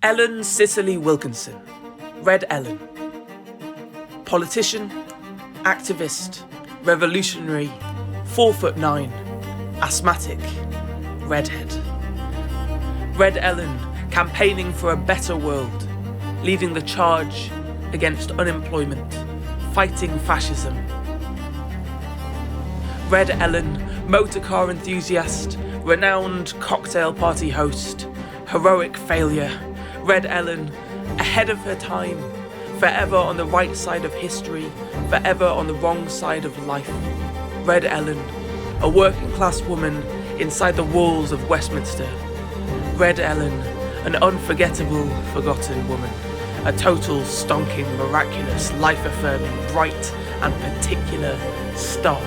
Ellen Cicely Wilkinson, Red Ellen. Politician, activist, revolutionary, 4'9", asthmatic, redhead. Red Ellen, campaigning for a better world, leading the charge against unemployment, fighting fascism. Red Ellen, motorcar enthusiast, renowned cocktail party host, heroic failure. Red Ellen, ahead of her time, forever on the right side of history, forever on the wrong side of life. Red Ellen, a working class woman inside the walls of Westminster. Red Ellen, an unforgettable, forgotten woman. A total, stonking, miraculous, life-affirming, bright and particular star.